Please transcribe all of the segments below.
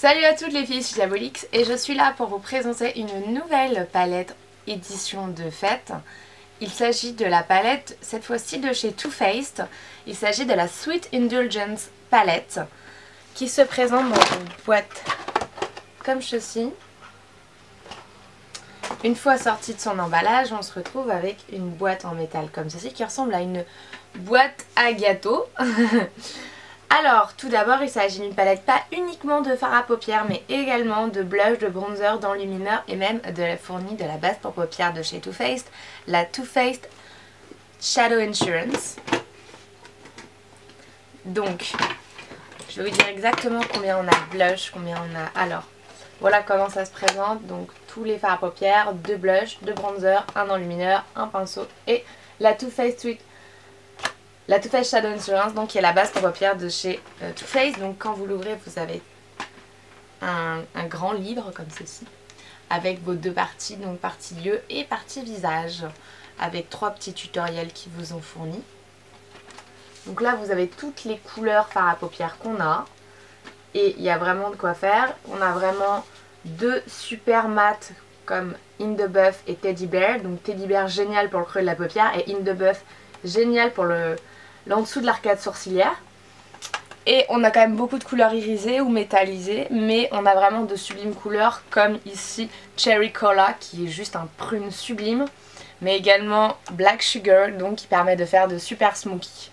Salut à toutes les filles, je suis Diabolix et je suis là pour vous présenter une nouvelle palette édition de fête. Il s'agit de la palette, cette fois-ci de chez Too Faced. Il s'agit de la Sweet Indulgence palette qui se présente dans une boîte comme ceci. Une fois sortie de son emballage, on se retrouve avec une boîte en métal comme ceci qui ressemble à une boîte à gâteau. Alors, tout d'abord, il s'agit d'une palette pas uniquement de fard à paupières, mais également de blush, de bronzer, d'enlumineur et même fournie de la base pour paupières de chez Too Faced, la Too Faced Shadow Insurance. Donc, je vais vous dire exactement combien on a de blush, combien on a... Alors, voilà comment ça se présente. Donc, tous les fards à paupières, 2 blush, 2 bronzer, un enlumineur, un pinceau et la Too Faced Shadow Insurance, donc qui est la base pour paupières de chez Too Faced. Donc quand vous l'ouvrez, vous avez un grand livre comme ceci, avec vos deux parties, donc partie yeux et partie visage, avec 3 petits tutoriels qui vous ont fournis. Donc là vous avez toutes les couleurs fards à paupières qu'on a, et il y a vraiment de quoi faire. On a vraiment 2 super mat comme In The Buff et Teddy Bear. Donc Teddy Bear génial pour le creux de la paupière et In The Buff génial pour l'en dessous de l'arcade sourcilière. Et on a quand même beaucoup de couleurs irisées ou métallisées, mais on a vraiment de sublimes couleurs comme ici Cherry Cola qui est juste un prune sublime, mais également Black Sugar, donc qui permet de faire de super smoky.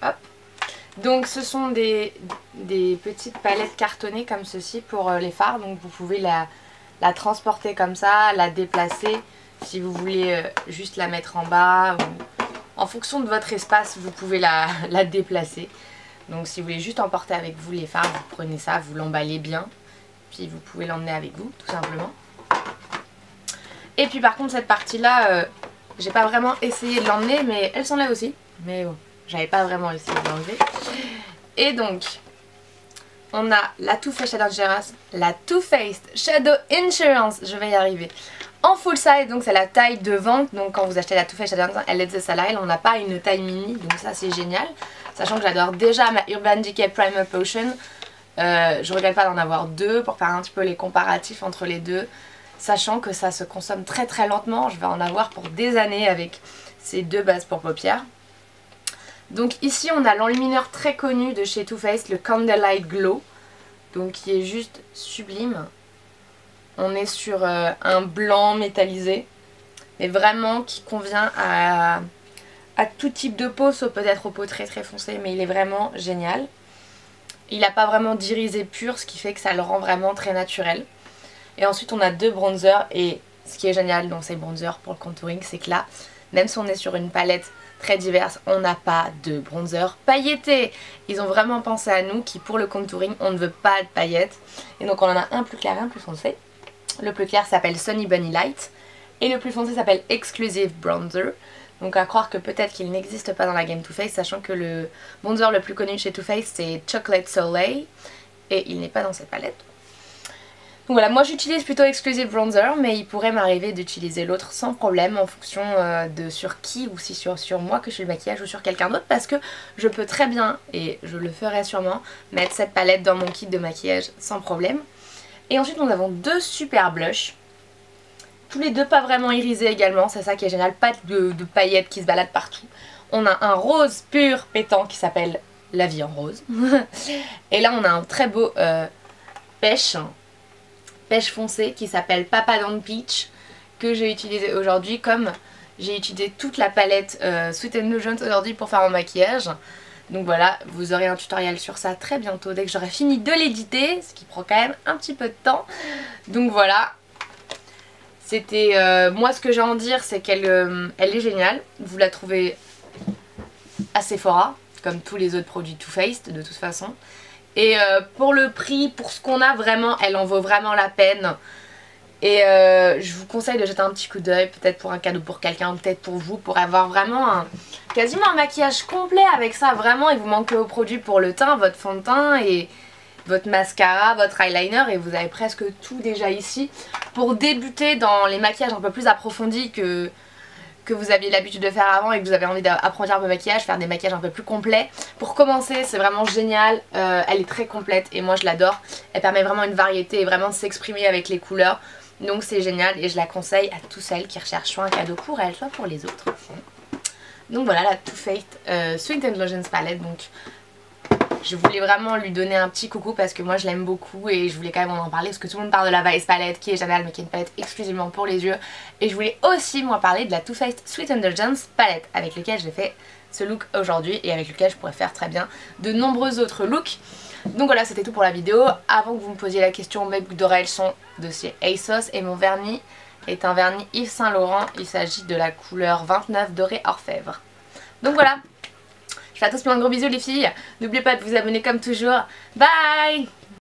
Hop. Donc ce sont des petites palettes cartonnées comme ceci pour les fards, donc vous pouvez la transporter comme ça, la déplacer. Si vous voulez juste la mettre en bas, ou en fonction de votre espace, vous pouvez la déplacer. Donc si vous voulez juste emporter avec vous les fards, vous prenez ça, vous l'emballez bien. Puis vous pouvez l'emmener avec vous, tout simplement. Et puis par contre cette partie-là, j'ai pas vraiment essayé de l'emmener, mais elle s'enlève aussi. Mais bon, j'avais pas vraiment essayé de l'enlever. Et donc, on a la Too Faced Shadow Insurance, la Too Faced Shadow Insurance, je vais y arriver. En full size, donc c'est la taille de vente, donc quand vous achetez la Too Faced Shadow Insurance, elle est de ça là, on n'a pas une taille mini, donc ça c'est génial. Sachant que j'adore déjà ma Urban Decay Primer Potion, je regrette pas d'en avoir 2 pour faire un petit peu les comparatifs entre les deux. Sachant que ça se consomme très très lentement, je vais en avoir pour des années avec ces 2 bases pour paupières. Donc ici on a l'enlumineur très connu de chez Too Faced, le Candlelight Glow, donc qui est juste sublime. On est sur un blanc métallisé, mais vraiment qui convient à tout type de peau, sauf peut-être aux peaux très très foncées, mais il est vraiment génial. Il n'a pas vraiment d'irisé pur, ce qui fait que ça le rend vraiment très naturel. Et ensuite on a 2 bronzers, et ce qui est génial dans ces bronzers pour le contouring, c'est que là, même si on est sur une palette très diverse, on n'a pas de bronzer pailleté. Ils ont vraiment pensé à nous qui pour le contouring, on ne veut pas de paillettes. Et donc on en a un plus clair et un plus foncé. Le plus clair s'appelle Sunny Bunny Light et le plus foncé s'appelle Exclusive Bronzer. Donc à croire que peut-être qu'il n'existe pas dans la gamme Too Faced, sachant que le bronzer le plus connu chez Too Faced c'est Chocolate Soleil et il n'est pas dans cette palette. Donc voilà, moi j'utilise plutôt Exclusive Bronzer, mais il pourrait m'arriver d'utiliser l'autre sans problème en fonction de sur qui, ou si sur moi que je fais le maquillage ou sur quelqu'un d'autre, parce que je peux très bien, et je le ferai sûrement, mettre cette palette dans mon kit de maquillage sans problème. Et ensuite nous avons 2 super blushs, tous les 2 pas vraiment irisés également, c'est ça qui est génial, pas de paillettes qui se baladent partout. On a un rose pur pétant qui s'appelle La Vie en Rose, et là on a un très beau pêche foncé qui s'appelle Papa Don't Peach, que j'ai utilisé aujourd'hui, comme j'ai utilisé toute la palette Sweet Indulgence aujourd'hui pour faire mon maquillage. Donc voilà, vous aurez un tutoriel sur ça très bientôt dès que j'aurai fini de l'éditer, ce qui prend quand même un petit peu de temps. Donc voilà, c'était moi ce que j'ai à en dire, c'est qu'elle elle est géniale. Vous la trouvez à Sephora, comme tous les autres produits Too Faced de toute façon. Et pour le prix, pour ce qu'on a vraiment, elle en vaut vraiment la peine. Et je vous conseille de jeter un petit coup d'œil, peut-être pour un cadeau pour quelqu'un, peut-être pour vous, pour avoir vraiment quasiment un maquillage complet avec ça. Vraiment, il vous manque au produit pour le teint, votre fond de teint et votre mascara, votre eyeliner, et vous avez presque tout déjà ici. Pour débuter dans les maquillages un peu plus approfondis que que vous aviez l'habitude de faire avant et que vous avez envie d'apprendre un peu maquillage, faire des maquillages un peu plus complets. Pour commencer, c'est vraiment génial, elle est très complète et moi je l'adore. Elle permet vraiment une variété et vraiment de s'exprimer avec les couleurs. Donc c'est génial et je la conseille à toutes celles qui recherchent soit un cadeau pour elle, soit pour les autres. Donc voilà la Too Faced Sweet Indulgence Palette. Donc je voulais vraiment lui donner un petit coucou parce que moi je l'aime beaucoup et je voulais quand même en parler parce que tout le monde parle de la Vice Palette qui est géniale mais qui est une palette exclusivement pour les yeux. Et je voulais aussi moi parler de la Too Faced Sweet Indulgence Palette avec laquelle j'ai fait ce look aujourd'hui et avec lequel je pourrais faire très bien de nombreux autres looks. Donc voilà, c'était tout pour la vidéo. Avant que vous me posiez la question, mes boucles d'oreilles sont de chez ASOS et mon vernis est un vernis Yves Saint Laurent. Il s'agit de la couleur 29 doré orfèvre. Donc voilà, je fais à tous plein de gros bisous les filles. N'oubliez pas de vous abonner comme toujours. Bye!